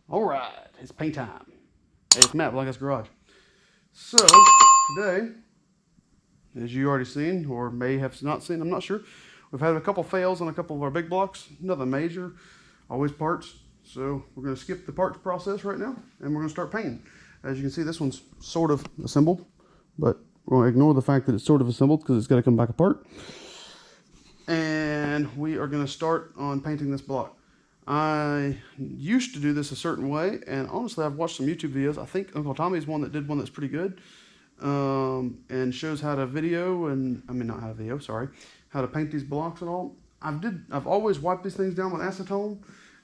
All right, it's paint time. Hey, it's Matt, BlindGuysGarage. So, today, as you already seen, or may have not seen, I'm not sure, we've had a couple fails on a couple of our big blocks. Nothing major, always parts. So, we're going to skip the parts process right now, and we're going to start painting. As you can see, this one's sort of assembled, but we're going to ignore the fact that it's sort of assembled because it's got to come back apart. And we are going to start on painting this block. I used to do this a certain way, and honestly, I've watched some YouTube videos. I think Uncle Tommy's one that did one that's pretty good, and shows how to how to paint these blocks and all. I've always wiped these things down with acetone,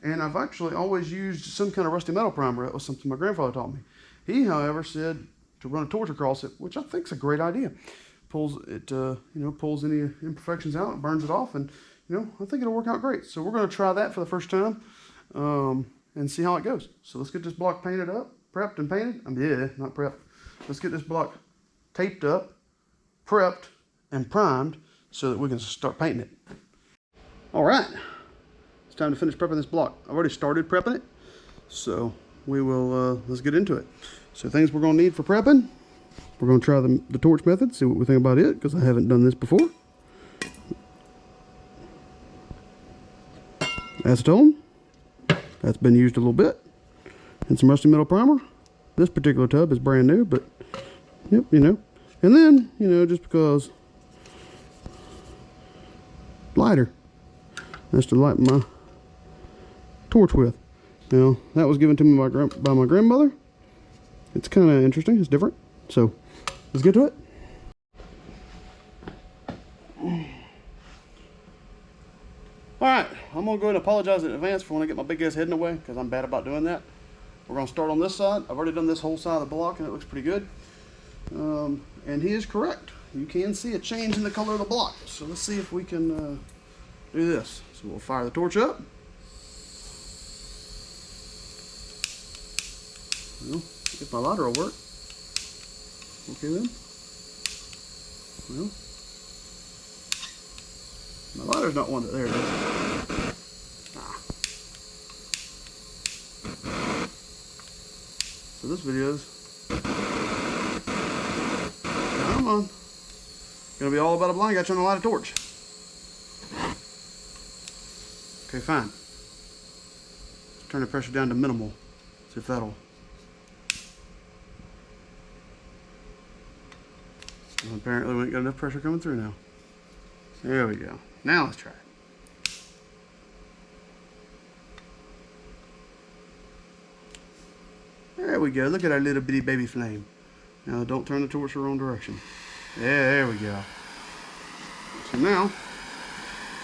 and I've actually always used some kind of rusty metal primer. That was something my grandfather taught me. He, however, said to run a torch across it, which I think is a great idea. Pulls any imperfections out, burns it off, and I think it'll work out great. So we're going to try that for the first time and see how it goes. So let's get this block painted up, prepped and painted. Not prepped. Let's get this block taped up, prepped, and primed so that we can start painting it. All right, it's time to finish prepping this block. I've already started prepping it, so we will, let's get into it. So things we're going to need for prepping. We're going to try the torch method, see what we think about it, because I haven't done this before. Acetone, that's been used a little bit, and some rusty metal primer. This particular tub is brand new, but yep, and then just because lighter, that's to light my torch with. Now that was given to me by my grandmother. It's kind of interesting, it's different, so let's get to it. Alright, I'm going to go ahead and apologize in advance for when I get my big ass head in the way, because I'm bad about doing that. We're going to start on this side. I've already done this whole side of the block and it looks pretty good. And he is correct. You can see a change in the color of the block. So let's see if we can do this. So we'll fire the torch up. Well, if my lighter will work. Okay then. Well, my lighter's not one that there it is. So this video's, come on, gonna be all about a blind guy trying to light a torch. Okay, fine. Let's turn the pressure down to minimal. See if that'll. Well, apparently we ain't got enough pressure coming through now. There we go. Now let's try it. There we go. Look at our little bitty baby flame. Now don't turn the torch the wrong direction. There we go. So now,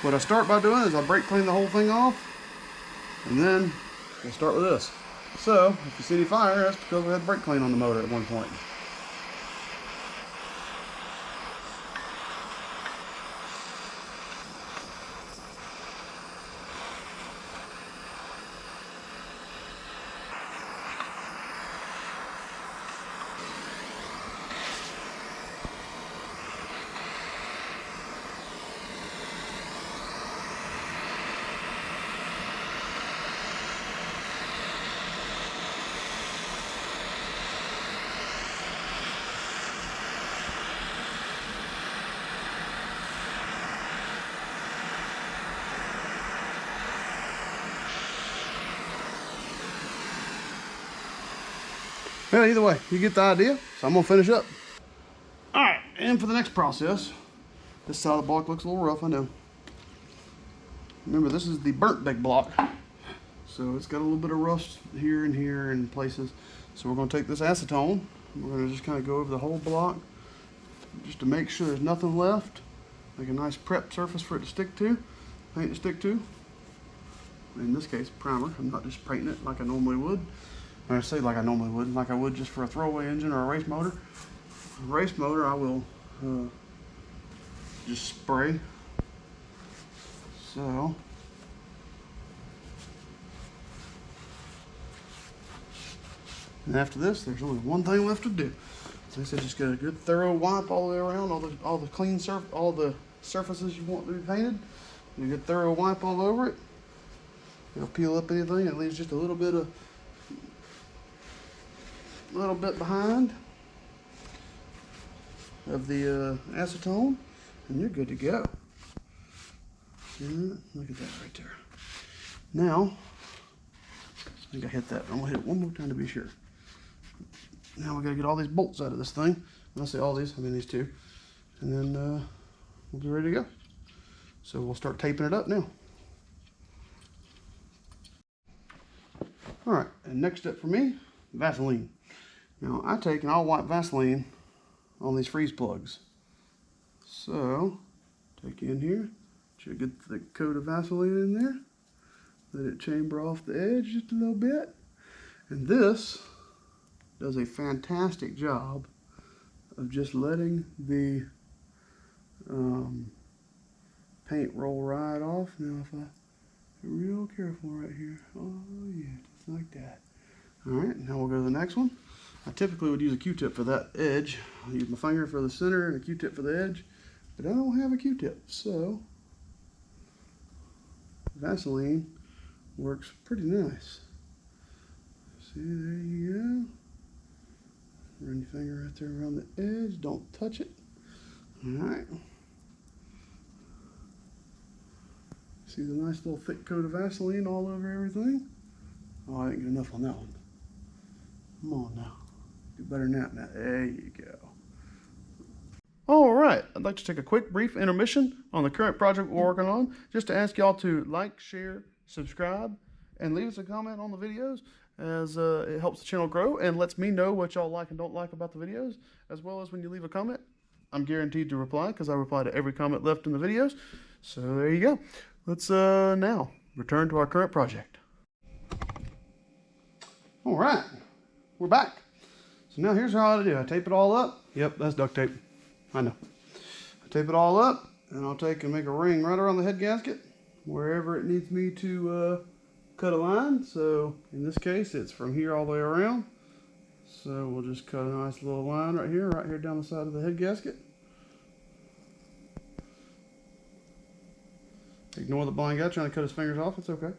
what I start by doing is I brake clean the whole thing off, and then we'll start with this. So if you see any fire, that's because we had brake clean on the motor at one point. Well, either way, you get the idea. So I'm gonna finish up. All right, and for the next process, this side of the block looks a little rough, I know. Remember, this is the burnt big block, so it's got a little bit of rust here and here in places. So we're gonna take this acetone. We're gonna just kind of go over the whole block, just to make sure there's nothing left. Make a nice prep surface for it to stick to, paint to stick to. In this case, primer. I'm not just painting it like I normally would. I say like I normally would, like I would just for a throwaway engine or a race motor. A race motor, I will just spray. So, and after this, there's only one thing left to do. So I said, just get a good thorough wipe all the way around, all the clean all the surfaces you want to be painted. You get thorough wipe all over it. It'll peel up anything. It leaves just a little bit of little bit behind of the acetone, and you're good to go. And look at that right there. Now, I think I hit that, but I'm gonna hit it one more time to be sure. Now we gotta get all these bolts out of this thing. When I say all these, I mean these two. And then we'll be ready to go. So we'll start taping it up now. All right, and next up for me, Vaseline. Now I take an all white Vaseline on these freeze plugs. So, take in here, should get the coat of Vaseline in there. Let it chamber off the edge just a little bit. And this does a fantastic job of just letting the paint roll right off. Now if I be real careful right here. Oh yeah, just like that. Alright, now we'll go to the next one. I typically would use a Q-tip for that edge. I use my finger for the center and a Q-tip for the edge, but I don't have a Q-tip, so Vaseline works pretty nice. See, there you go. Run your finger right there around the edge. Don't touch it. Alright. See the nice little thick coat of Vaseline all over everything? Oh, I didn't get enough on that one. Come on now. Do better than that now. There you go. Alright, I'd like to take a quick brief intermission on the current project we're working on, just to ask y'all to like, share, subscribe, and leave us a comment on the videos, as it helps the channel grow and lets me know what y'all like and don't like about the videos, as well as when you leave a comment, I'm guaranteed to reply, because I reply to every comment left in the videos. So there you go. Let's now return to our current project. All right, we're back. So now here's how I do. I tape it all up. Yep, that's duct tape. I know. I tape it all up, and I'll take and make a ring right around the head gasket, wherever it needs me to cut a line. So in this case, it's from here all the way around. So we'll just cut a nice little line right here down the side of the head gasket. Ignore the blind guy trying to cut his fingers off. It's okay.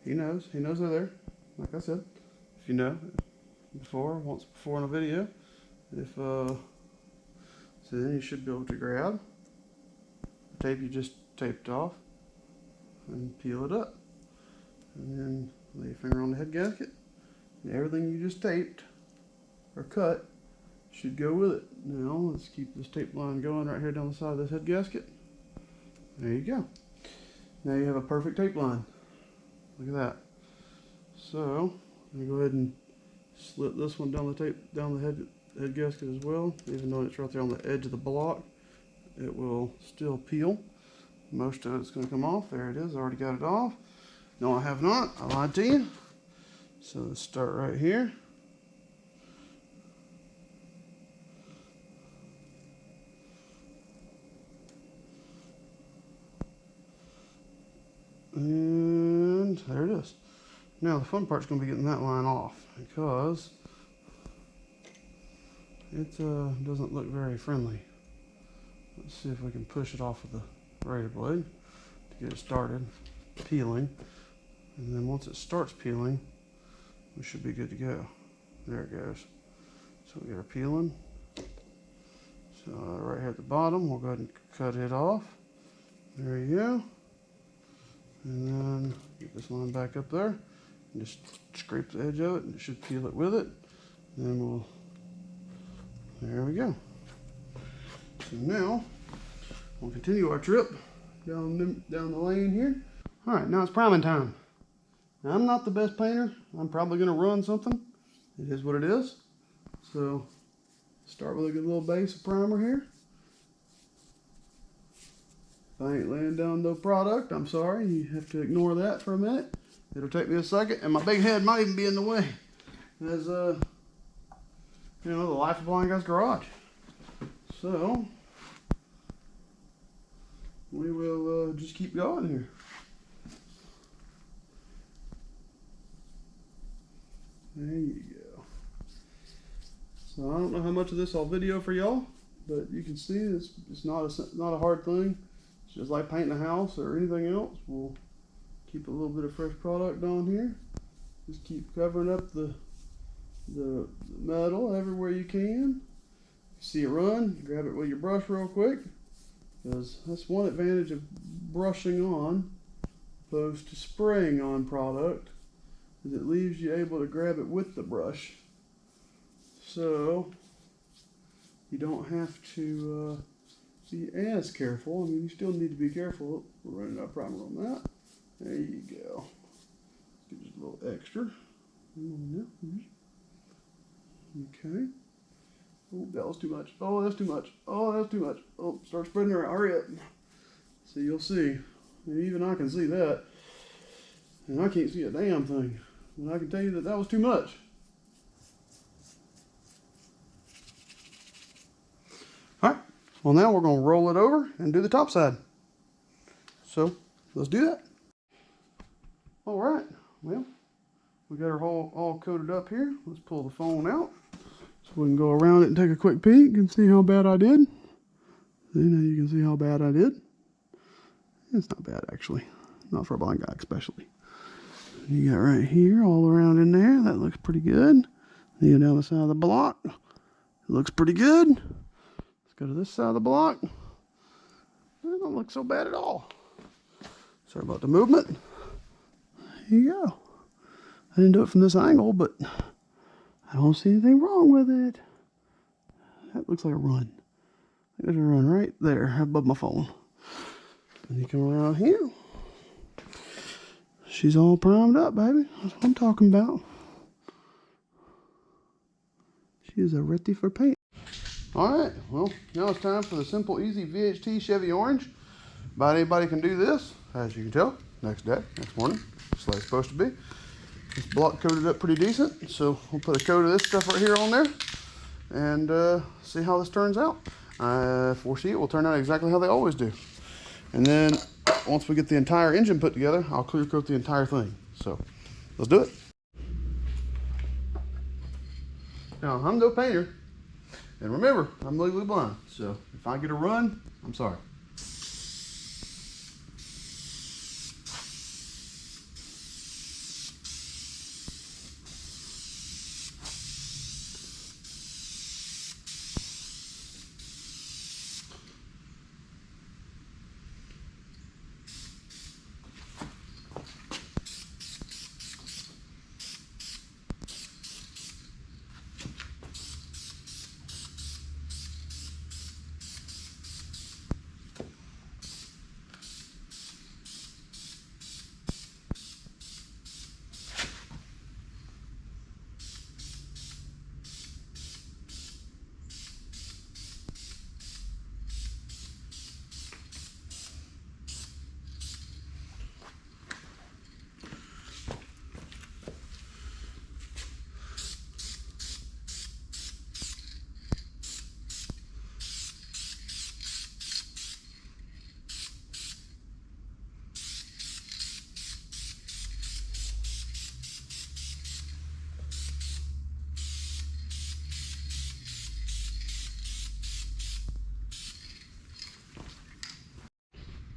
He knows they're there. Like I said, if you know once before in a video, so then you should be able to grab the tape you just taped off and peel it up, and then lay your finger on the head gasket, and everything you just taped or cut should go with it. Now let's keep this tape line going right here down the side of this head gasket. There you go. Now you have a perfect tape line. Look at that. So I'm gonna go ahead and slit this one down the head gasket as well. Even though it's right there on the edge of the block, it will still peel. Most of it's going to come off. There it is. I already got it off. No, I have not. I lied to you. So let's start right here. And there it is. Now the fun part's going to be getting that line off, because it doesn't look very friendly. Let's see if we can push it off with the razor blade to get it started peeling. And then once it starts peeling, we should be good to go. There it goes. So we got our peeling. So right here at the bottom, we'll go ahead and cut it off. There you go. And then get this line back up there and just scrape the edge of it, and it should peel it with it. And then there we go. So now we'll continue our trip down the lane here. All right, now it's priming time. Now, I'm not the best painter. I'm probably going to ruin something. It is what it is. So start with a good little base of primer here. If I ain't laying down no product, I'm sorry. You have to ignore that for a minute. It'll take me a second, and my big head might even be in the way. As the life of Blind Guys Garage. So we will just keep going here. There you go. So I don't know how much of this I'll video for y'all, but you can see it's not a hard thing. It's just like painting a house or anything else. We'll keep a little bit of fresh product on here. Just keep covering up the the metal everywhere you can. See it run, grab it with your brush real quick, because that's one advantage of brushing on opposed to spraying on product, is it leaves you able to grab it with the brush. So you don't have to be as careful. I mean, you still need to be careful. We're running out of primer on that. There you go. Get just a little extra. Okay. Oh, that was too much. Oh, that's too much. Oh, that's too much. Oh, start spreading around. Hurry up. So you'll see. And even I can see that. And I can't see a damn thing. And I can tell you that that was too much. All right. Well, now we're going to roll it over and do the top side. So let's do that. All right. Well, we got our hole all coated up here. Let's pull the phone out so we can go around it and take a quick peek and see how bad I did. See, now you can see how bad I did. It's not bad, actually. Not for a blind guy, especially. You got right here, all around in there. That looks pretty good. You go down the side of the block. It looks pretty good. Let's go to this side of the block. It don't look so bad at all. Sorry about the movement. Here you go. I didn't do it from this angle, but I don't see anything wrong with it. That looks like a run. There's a run right there above my phone. And you come around here. She's all primed up, baby. That's what I'm talking about. She is ready for paint. Alright, well, now it's time for the simple, easy Vht Chevy Orange. About anybody can do this, as you can tell. Next day, next morning, just like it's supposed to be. This block coated up pretty decent, so we'll put a coat of this stuff right here on there and see how this turns out. I foresee it will turn out exactly how they always do. And then once we get the entire engine put together, I'll clear coat the entire thing. So let's do it. Now, I'm no painter, and remember, I'm legally blind, so if I get a run, I'm sorry.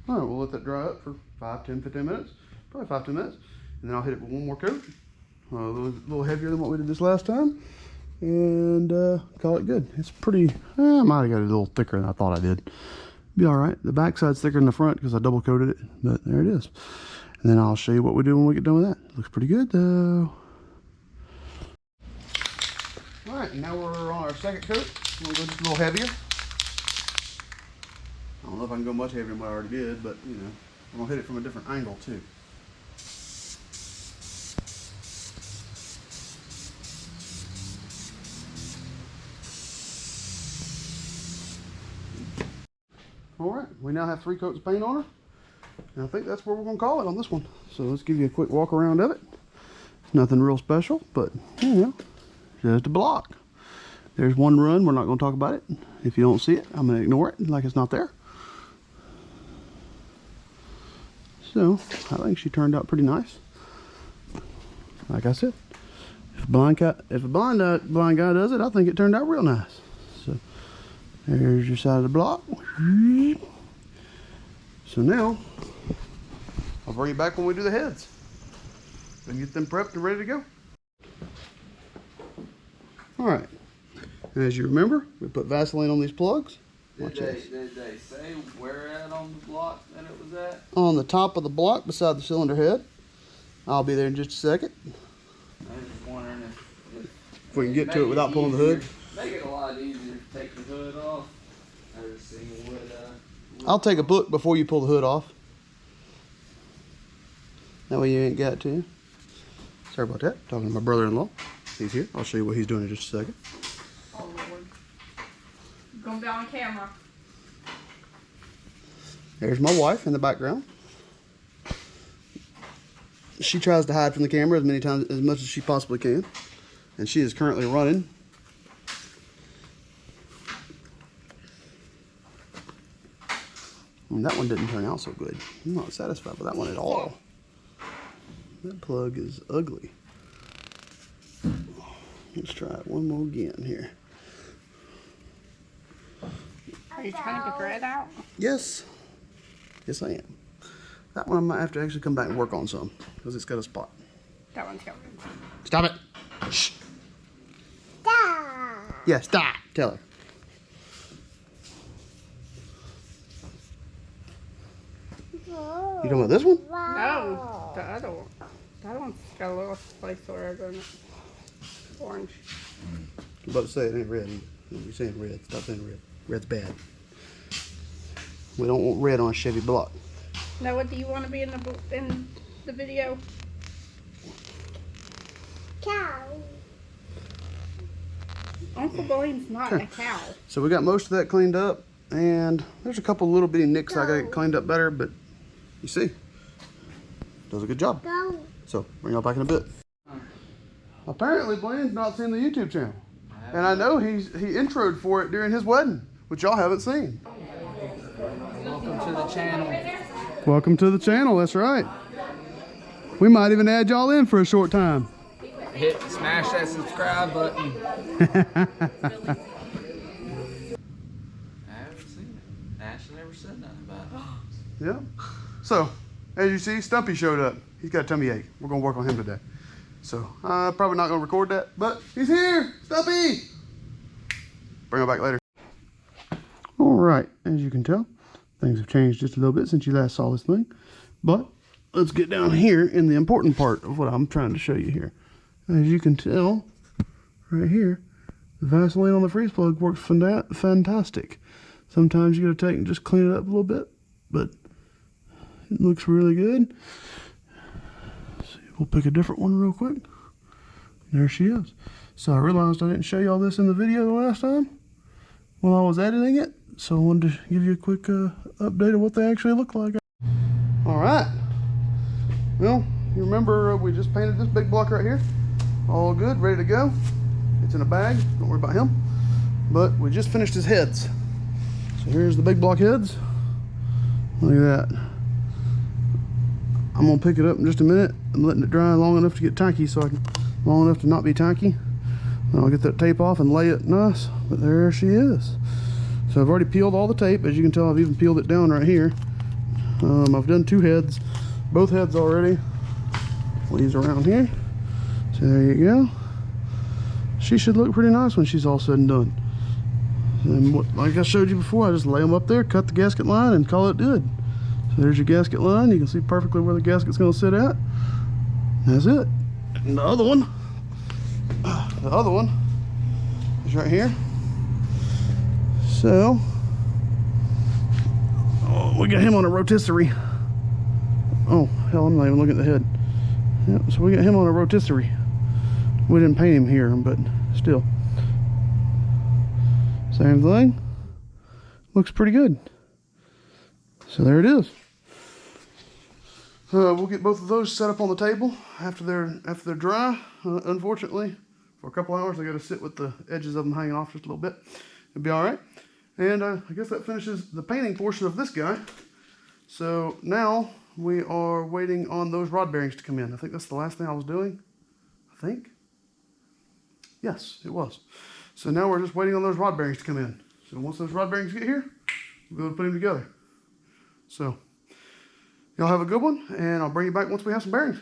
All right, we'll let that dry up for 5, 10, 15 minutes, probably 5, 10 minutes, and then I'll hit it with one more coat, a little heavier than what we did this last time, and call it good. It's pretty, I might have got it a little thicker than I thought I did. Be all right. The back side's thicker than the front because I double coated it, but there it is. And then I'll show you what we do when we get done with that. It looks pretty good though. All right, now we're on our second coat. We'll go just a little heavier. I don't know if I can go much heavier than what I already did, but you know, I'm gonna hit it from a different angle too. All right, we now have 3 coats of paint on her, and I think that's where we're gonna call it on this one. So let's give you a quick walk around of it. It's nothing real special, but you know, just a block. There's one run. We're not gonna talk about it. If you don't see it, I'm gonna ignore it like it's not there. So I think she turned out pretty nice. Like I said, if a blind guy does it, I think it turned out real nice. So there's your side of the block. So now I'll bring you back when we do the heads and get them prepped and ready to go. Alright. As you remember, we put Vaseline on these plugs. Did they say where at on the block that it was at? On the top of the block beside the cylinder head. I'll be there in just a second. I was just wondering if we can get to it without pulling the hood. Make it a lot easier to take the hood off. I was seeing what I'll take a look before you pull the hood off. That way you ain't got to. Sorry about that. Talking to my brother-in-law. He's here. I'll show you what he's doing in just a second. Oh Lord. Going down on camera. There's my wife in the background. She tries to hide from the camera as much as she possibly can. And she is currently running. That one didn't turn out so good. I'm not satisfied with that one at all. That plug is ugly. Let's try it one more again here. Are you trying to get the red out? Yes. Yes, I am. That one I might have to actually come back and work on some because it's got a spot. That one's got red. Stop it. Shh. Stop. Yeah, stop. Tell her. You talking about this one? No, the other one. The other one's got a little place red in it. Orange. I'm about to say it ain't red either. You're saying red. Stop saying red. Red's bad. We don't want red on a Chevy block. Now, what do you want to be in the video? Cow. Uncle Blaine's not a cow. So we got most of that cleaned up, and there's a couple little bitty nicks I got to get cleaned up better, but you see, does a good job. So bring y'all back in a bit. Apparently Blaine's not seen the YouTube channel, and I know he introed for it during his wedding, which y'all haven't seen. Welcome to the channel. Welcome to the channel, that's right. We might even add y'all in for a short time. Smash that subscribe button. I haven't seen it. Ashley never said nothing about it. Yeah. So, as you see, Stumpy showed up. He's got a tummy ache. We're going to work on him today. So, probably not going to record that, but he's here. Stumpy! Bring him back later. All right, as you can tell, things have changed just a little bit since you last saw this thing. But let's get down here in the important part of what I'm trying to show you here. As you can tell, right here, the Vaseline on the freeze plug works fantastic. Sometimes you gotta take and just clean it up a little bit, but it looks really good. See, we'll pick a different one real quick. There she is. So I realized I didn't show you all this in the video the last time while I was editing it. So I wanted to give you a quick update of what they actually look like. All right. Well, you remember we just painted this big block right here. All good, ready to go. It's in a bag, don't worry about him. But we just finished his heads. So here's the big block heads. Look at that. I'm gonna pick it up in just a minute. I'm letting it dry long enough to get tacky long enough to not be tacky. And I'll get that tape off and lay it nice, but there she is. So I've already peeled all the tape. As you can tell, I've even peeled it down right here. I've done two heads, both heads already. These around here. So there you go. She should look pretty nice when she's all said and done. And like I showed you before, I just lay them up there, cut the gasket line, and call it good. So there's your gasket line. You can see perfectly where the gasket's going to sit at. That's it. And the other one is right here. So, we got him on a rotisserie. Oh, hell, I'm not even looking at the head. Yep, so we got him on a rotisserie. We didn't paint him here, but still. Same thing. Looks pretty good. So there it is. We'll get both of those set up on the table after they're dry. Unfortunately, for a couple hours, I got to sit with the edges of them hanging off just a little bit. It'll be all right. And I guess that finishes the painting portion of this guy. So now we are waiting on those rod bearings to come in. I think that's the last thing I was doing. I think. Yes, it was. So now we're just waiting on those rod bearings to come in. So once those rod bearings get here, we'll be able to put them together. So y'all have a good one, and I'll bring you back once we have some bearings.